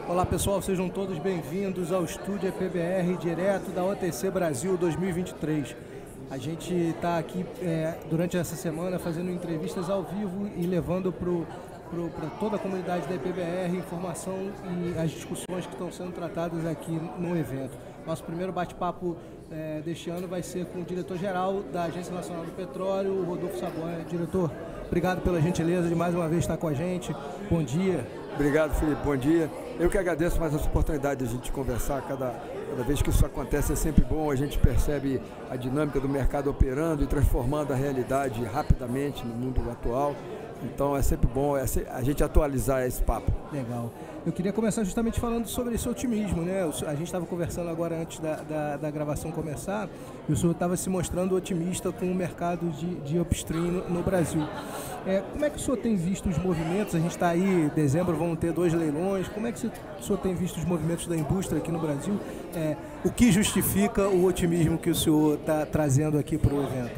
Olá pessoal, sejam todos bem-vindos ao Estúdio EPBR, direto da OTC Brasil 2023. A gente está aqui durante essa semana fazendo entrevistas ao vivo e levando para toda a comunidade da EPBR informação e as discussões que estão sendo tratadas aqui no evento. Nosso primeiro bate-papo deste ano vai ser com o diretor-geral da Agência Nacional do Petróleo, Rodolfo Saboia. Diretor, obrigado pela gentileza de mais uma vez estar com a gente. Bom dia. Obrigado, Felipe. Bom dia. Eu que agradeço mais essa oportunidade de a gente conversar. Cada vez que isso acontece é sempre bom. A gente percebe a dinâmica do mercado operando e transformando a realidade rapidamente no mundo atual. Então é sempre bom a gente atualizar esse papo. Legal. Eu queria começar justamente falando sobre esse otimismo, né? A gente estava conversando agora antes da gravação começar e o senhor estava se mostrando otimista com o mercado de upstream no Brasil. Como é que o senhor tem visto os movimentos? A gente está aí, em dezembro vão ter 2 leilões. Como é que o senhor tem visto os movimentos da indústria aqui no Brasil? O que justifica o otimismo que o senhor está trazendo aqui para o evento?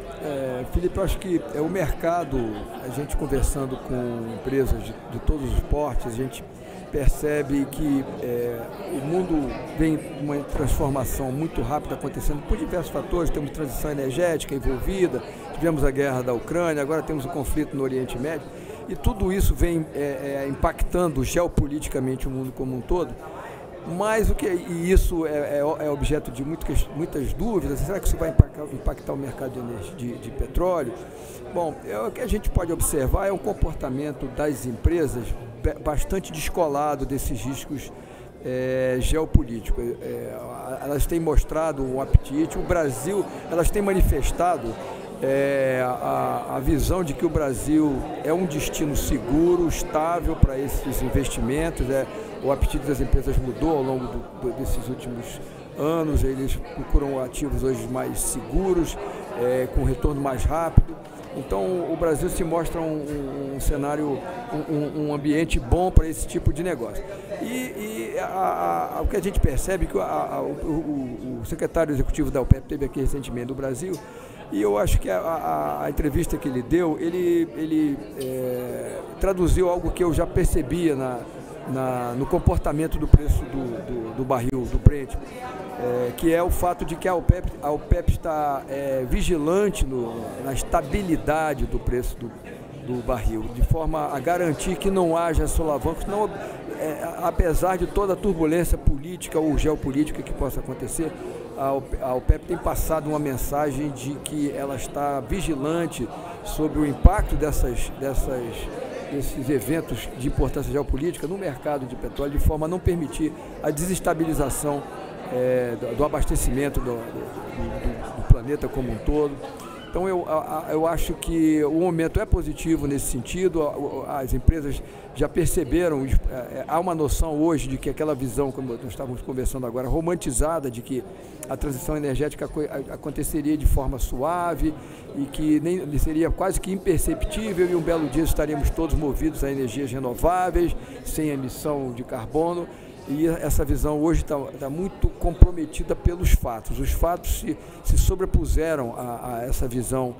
Felipe, eu acho que o mercado, a gente conversando com empresas de todos os portes, a gente percebe que o mundo vem uma transformação muito rápida acontecendo por diversos fatores. Temos transição energética envolvida, tivemos a guerra da Ucrânia, agora temos o conflito no Oriente Médio, e tudo isso vem impactando geopoliticamente o mundo como um todo. Mas e isso é objeto de muitas dúvidas. Será que isso vai impactar o mercado de petróleo? Bom, o que a gente pode observar é um comportamento das empresas bastante descolado desses riscos geopolíticos. Elas têm mostrado um apetite. O Brasil, elas têm manifestado a visão de que o Brasil é um destino seguro, estável para esses investimentos. O apetite das empresas mudou ao longo desses últimos anos. Eles procuram ativos hoje mais seguros, com retorno mais rápido. Então o Brasil se mostra um cenário, um ambiente bom para esse tipo de negócio. O que a gente percebe é que o secretário executivo da OPEP esteve aqui recentemente no Brasil, e eu acho que a entrevista que ele deu, ele traduziu algo que eu já percebia no comportamento do preço do barril, do Brent, que é o fato de que a OPEP está vigilante na estabilidade do preço do barril, de forma a garantir que não haja solavancos, apesar de toda a turbulência política ou geopolítica que possa acontecer. A OPEP tem passado uma mensagem de que ela está vigilante sobre o impacto desses eventos de importância geopolítica no mercado de petróleo, de forma a não permitir a desestabilização do abastecimento do planeta como um todo. Então eu acho que o momento é positivo nesse sentido. As empresas já perceberam, há uma noção hoje de que aquela visão, como nós estávamos conversando agora, romantizada, de que a transição energética aconteceria de forma suave e que seria quase que imperceptível, e um belo dia estaríamos todos movidos a energias renováveis, sem emissão de carbono. E essa visão hoje está muito comprometida pelos fatos. Os fatos se sobrepuseram a essa visão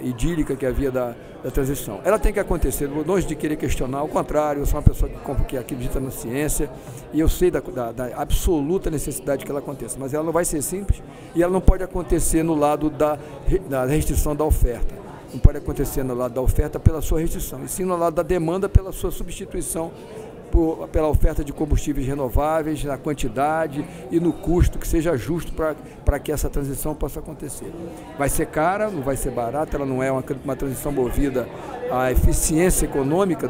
idílica que havia da transição. Ela tem que acontecer, longe de querer questionar, ao contrário. Eu sou uma pessoa que acredita na ciência e eu sei da absoluta necessidade que ela aconteça, mas ela não vai ser simples e ela não pode acontecer no lado da restrição da oferta. Não pode acontecer no lado da oferta pela sua restrição, e sim no lado da demanda pela sua substituição pela oferta de combustíveis renováveis, na quantidade e no custo que seja justo para que essa transição possa acontecer. Vai ser cara, não vai ser barata, ela não é uma transição movida à eficiência econômica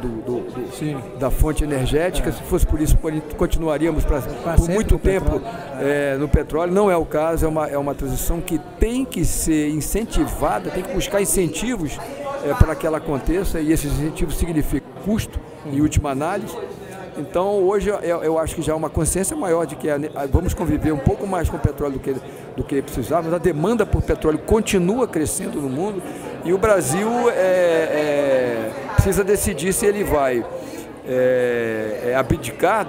da fonte energética. Se fosse por isso, continuaríamos por muito tempo no petróleo. Não é o caso, é uma transição que tem que ser incentivada, tem que buscar incentivos para que ela aconteça, e esses incentivos significam custo, em última análise. Então, hoje eu acho que já há uma consciência maior de que vamos conviver um pouco mais com o petróleo do que precisávamos. A demanda por petróleo continua crescendo no mundo e o Brasil precisa decidir se ele vai abdicar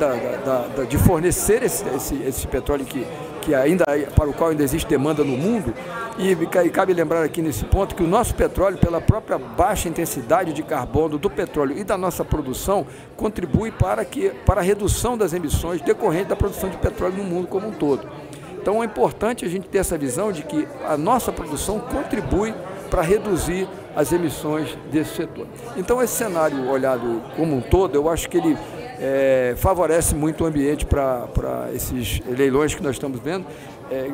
de fornecer esse petróleo que para o qual ainda existe demanda no mundo. E cabe lembrar aqui nesse ponto que o nosso petróleo, pela própria baixa intensidade de carbono do petróleo e da nossa produção, contribui para a redução das emissões decorrentes da produção de petróleo no mundo como um todo. Então é importante a gente ter essa visão de que a nossa produção contribui para reduzir as emissões desse setor. Então esse cenário olhado como um todo, eu acho que ele favorece muito o ambiente para esses leilões que nós estamos vendo.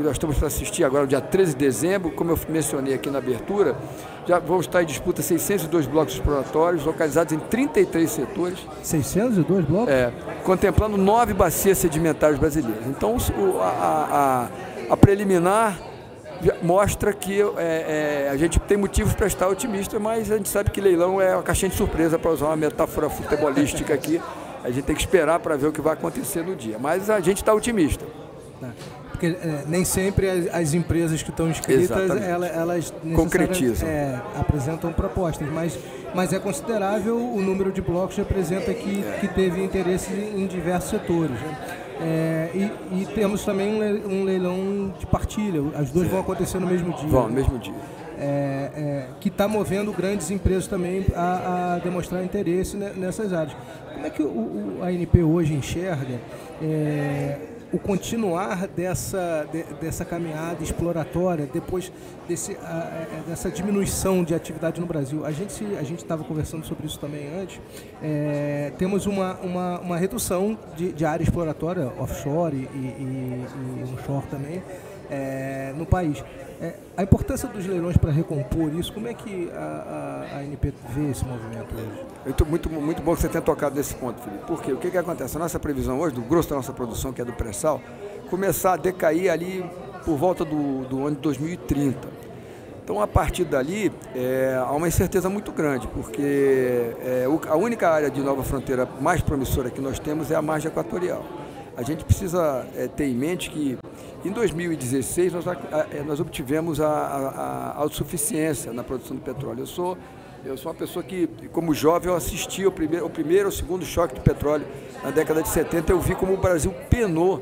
Nós estamos para assistir agora, no dia 13 de dezembro, como eu mencionei aqui na abertura, já vão estar em disputa 602 blocos exploratórios, localizados em 33 setores. 602 blocos? Contemplando 9 bacias sedimentares brasileiras. Então, a preliminar mostra que a gente tem motivos para estar otimista, mas a gente sabe que leilão é uma caixinha de surpresa, para usar uma metáfora futebolística aqui. A gente tem que esperar para ver o que vai acontecer no dia. Mas a gente está otimista. Porque nem sempre as empresas que estão inscritas, elas concretizam, apresentam propostas, mas é considerável o número de blocos que representa que teve interesse em diversos setores, né? E temos também um leilão de partilha, as duas vão acontecer no mesmo dia. Vão, no mesmo dia. Que está movendo grandes empresas também a demonstrar interesse nessas áreas. Como é que a ANP hoje enxerga o continuar dessa caminhada exploratória depois dessa diminuição de atividade no Brasil? A gente estava conversando sobre isso também antes. Temos uma redução de área exploratória offshore e onshore também no país. A importância dos leilões para recompor isso, como é que a ANP vê esse movimento hoje? Muito bom que você tenha tocado nesse ponto, Felipe. Porque o que acontece? A nossa previsão hoje, do grosso da nossa produção, que é do pré-sal, começar a decair ali por volta do ano de 2030. Então, a partir dali, há uma incerteza muito grande, porque a única área de nova fronteira mais promissora que nós temos é a margem equatorial. A gente precisa ter em mente que em 2016 nós obtivemos a autossuficiência na produção de petróleo. Eu sou uma pessoa que, como jovem, eu assisti o primeiro ou segundo choque de petróleo na década de 70. Eu vi como o Brasil penou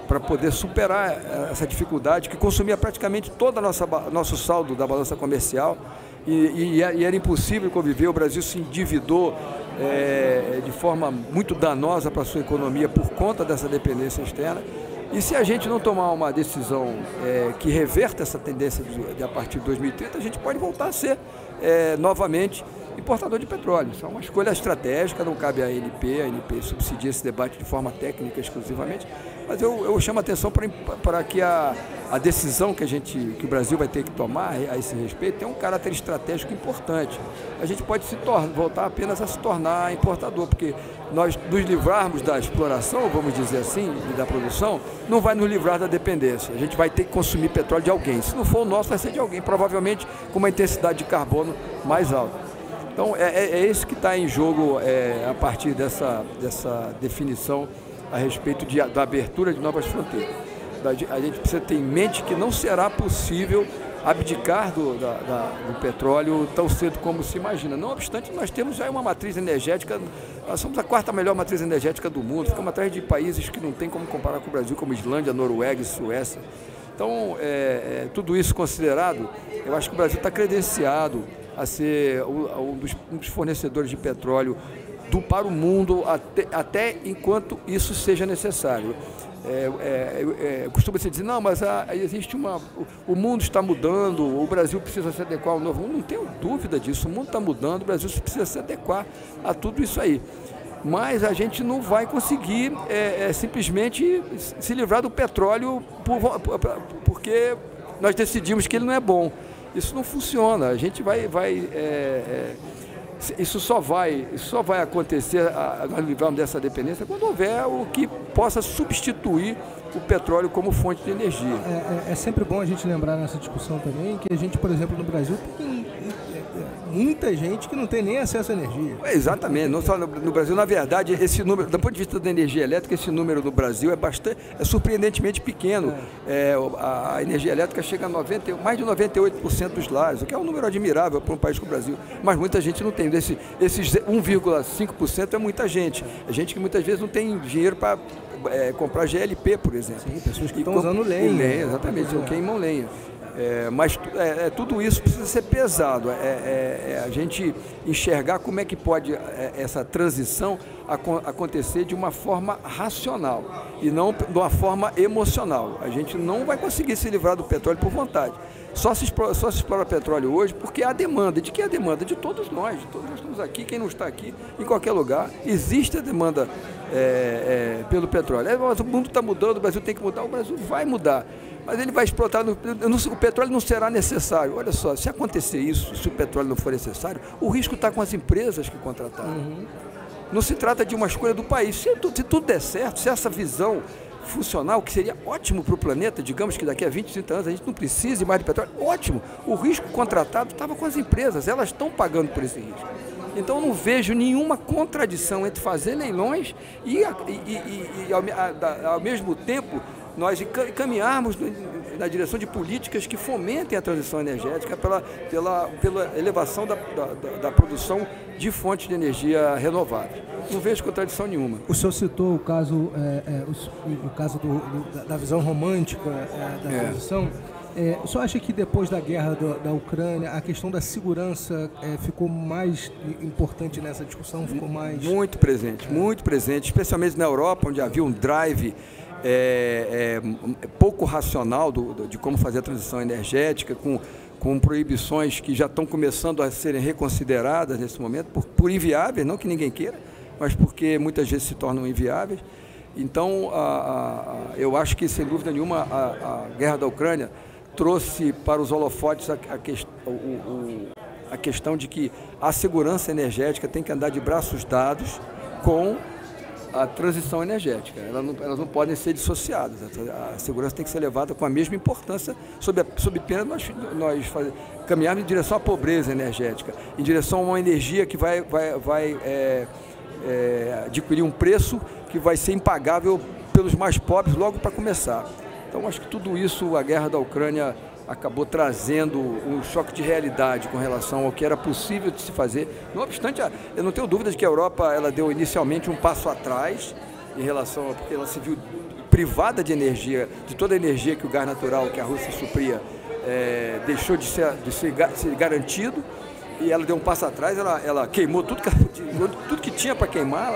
para poder superar essa dificuldade que consumia praticamente todo o nosso saldo da balança comercial e era impossível conviver. O Brasil se endividou de forma muito danosa para a sua economia por conta dessa dependência externa. E se a gente não tomar uma decisão que reverta essa tendência a partir de 2030, a gente pode voltar a ser novamente importador de petróleo. Isso é uma escolha estratégica, não cabe à ANP. A ANP subsidia esse debate de forma técnica exclusivamente, mas eu chamo a atenção para que a decisão que o Brasil vai ter que tomar a esse respeito tem um caráter estratégico importante. A gente pode voltar apenas a se tornar importador, porque nós nos livrarmos da exploração, vamos dizer assim, e da produção, não vai nos livrar da dependência. A gente vai ter que consumir petróleo de alguém. Se não for o nosso, vai ser de alguém, provavelmente com uma intensidade de carbono mais alta. Então, é isso que está em jogo a partir dessa definição a respeito da abertura de novas fronteiras. A gente precisa ter em mente que não será possível abdicar do petróleo tão cedo como se imagina. Não obstante, nós temos já uma matriz energética, nós somos a quarta melhor matriz energética do mundo, ficamos atrás de países que não tem como comparar com o Brasil, como Islândia, Noruega e Suécia. Então, tudo isso considerado, eu acho que o Brasil está credenciado a ser um dos fornecedores de petróleo para o mundo até enquanto isso seja necessário. Costuma-se dizer, não, mas existe o mundo está mudando, o Brasil precisa se adequar ao novo mundo. Não tenho dúvida disso, o mundo está mudando, o Brasil precisa se adequar a tudo isso aí. Mas a gente não vai conseguir simplesmente se livrar do petróleo porque nós decidimos que ele não é bom. Isso não funciona. A gente isso só vai acontecer, nós livrarmos dessa dependência, quando houver o que possa substituir o petróleo como fonte de energia. É sempre bom a gente lembrar nessa discussão também que a gente, por exemplo, no Brasil tem muita gente que não tem nem acesso à energia. Exatamente, não só no Brasil. Na verdade, esse número, do ponto de vista da energia elétrica, esse número no Brasil é surpreendentemente pequeno. A energia elétrica chega a mais de 98% dos lares, o que é um número admirável para um país como o Brasil. Mas muita gente não tem. Esses 1,5% é muita gente. É gente que muitas vezes não tem dinheiro para comprar GLP, por exemplo. Sim, pessoas que estão usando lenha. Exatamente, não queimam lenha. Mas tudo isso precisa ser pesado, a gente enxergar como é que pode essa transição acontecer de uma forma racional e não de uma forma emocional. A gente não vai conseguir se livrar do petróleo por vontade. Só se explora petróleo hoje porque há demanda. De que é a demanda? De todos nós estamos aqui, quem não está aqui, em qualquer lugar. Existe a demanda pelo petróleo. Mas o mundo está mudando, o Brasil tem que mudar, o Brasil vai mudar. Mas ele vai explotar, o petróleo não será necessário. Olha só, se acontecer isso, se o petróleo não for necessário, o risco está com as empresas que contrataram. Não se trata de uma escolha do país. Se tudo der certo, se essa visão funcional, que seria ótimo para o planeta, digamos que daqui a 20, 30 anos a gente não precise mais de petróleo, ótimo. O risco contratado estava com as empresas, elas estão pagando por esse risco. Então, eu não vejo nenhuma contradição entre fazer leilões e ao mesmo tempo, nós caminharmos na direção de políticas que fomentem a transição energética pela elevação da produção de fontes de energia renováveis. Não vejo contradição nenhuma. O senhor citou o caso, da visão romântica da transição. O senhor acha que depois da guerra da Ucrânia, a questão da segurança ficou mais importante nessa discussão? Ficou mais... Muito presente, especialmente na Europa, onde havia um drive pouco racional de como fazer a transição energética, com proibições que já estão começando a serem reconsideradas nesse momento, por inviáveis, não que ninguém queira, mas porque muitas vezes se tornam inviáveis. Então, eu acho que, sem dúvida nenhuma, a guerra da Ucrânia trouxe para os holofotes a questão de que a segurança energética tem que andar de braços dados com a transição energética. Elas não podem ser dissociadas. A segurança tem que ser levada com a mesma importância, sob pena de nós caminharmos em direção à pobreza energética, em direção a uma energia que vai adquirir um preço que vai ser impagável pelos mais pobres logo para começar. Então, acho que tudo isso, a guerra da Ucrânia acabou trazendo um choque de realidade com relação ao que era possível de se fazer. Não obstante, eu não tenho dúvida de que a Europa ela deu inicialmente um passo atrás em relação a, porque ela se viu privada de energia, de toda a energia que o gás natural que a Rússia supria deixou de ser garantido, e ela deu um passo atrás, ela queimou tudo que tinha para queimar.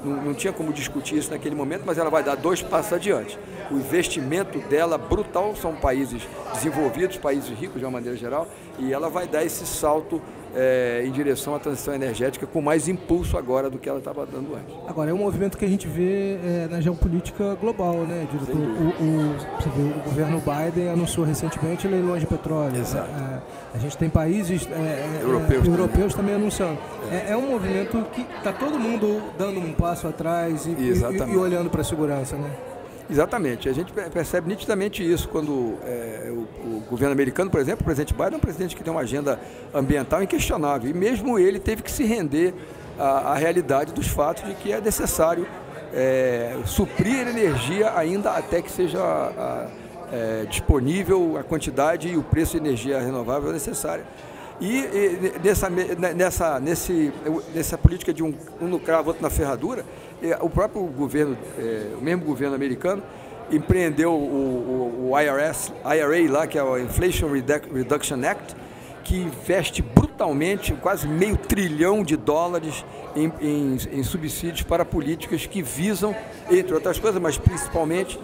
Não tinha como discutir isso naquele momento, mas ela vai dar 2 passos adiante. O investimento dela brutal, são países desenvolvidos, países ricos de uma maneira geral, e ela vai dar esse salto em direção à transição energética com mais impulso agora do que ela estava dando antes. Agora, é um movimento que a gente vê na geopolítica global, né, diretor? O governo Biden anunciou recentemente leilões de petróleo. Exato. A gente tem países europeus também anunciando. É um movimento que está todo mundo dando um passo atrás e olhando para a segurança, né? Exatamente. A gente percebe nitidamente isso quando o governo americano, por exemplo, o presidente Biden é um presidente que tem uma agenda ambiental inquestionável. E mesmo ele teve que se render à realidade dos fatos de que é necessário suprir energia ainda até que seja disponível a quantidade e o preço de energia renovável necessária. E nessa política de um no cravo, outro na ferradura, o próprio governo, o mesmo governo americano, empreendeu o IRA lá, que é o Inflation Reduction Act, que investe brutalmente quase $500 bilhão em subsídios para políticas que visam, entre outras coisas, mas principalmente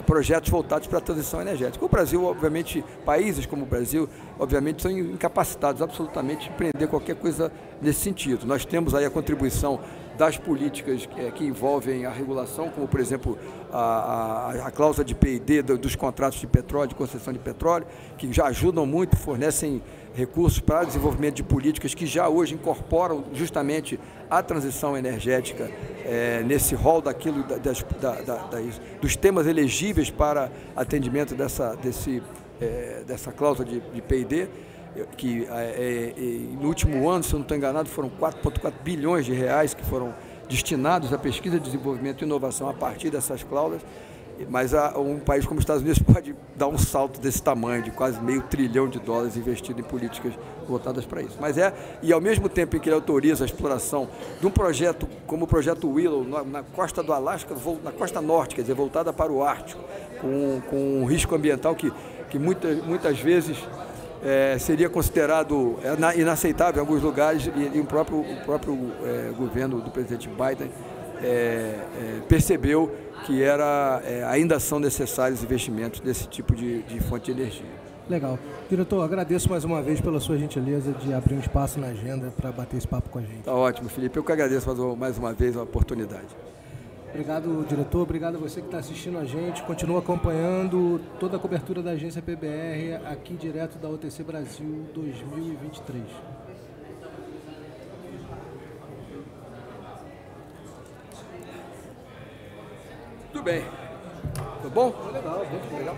projetos voltados para a transição energética. O Brasil, obviamente, países como o Brasil, obviamente, são incapacitados absolutamente de empreender qualquer coisa nesse sentido. Nós temos aí a contribuição das políticas que envolvem a regulação, como, por exemplo, a cláusula de P&D dos contratos de petróleo, de concessão de petróleo, que já ajudam muito, fornecem recursos para o desenvolvimento de políticas que já hoje incorporam justamente a transição energética nesse rol dos temas elegíveis para atendimento dessa cláusula de P&D. que no último ano, se eu não estou enganado, foram 4,4 bilhões de reais que foram destinados à pesquisa, desenvolvimento e inovação a partir dessas cláusulas. Mas um país como os Estados Unidos pode dar um salto desse tamanho, de quase $500 bilhão investido em políticas voltadas para isso. E ao mesmo tempo em que ele autoriza a exploração de um projeto como o projeto Willow, na costa do Alasca, na costa norte, quer dizer, voltada para o Ártico, com um risco ambiental que muitas vezes seria considerado inaceitável em alguns lugares, e o próprio governo do presidente Biden percebeu que ainda são necessários investimentos desse tipo de fonte de energia. Legal. Diretor, agradeço mais uma vez pela sua gentileza de abrir um espaço na agenda para bater esse papo com a gente. Tá ótimo, Felipe. Eu que agradeço mais uma vez a oportunidade. Obrigado, diretor. Obrigado a você que está assistindo a gente. Continua acompanhando toda a cobertura da agência PBR aqui direto da OTC Brasil 2023. Tudo bem. Tá bom? Legal, muito legal.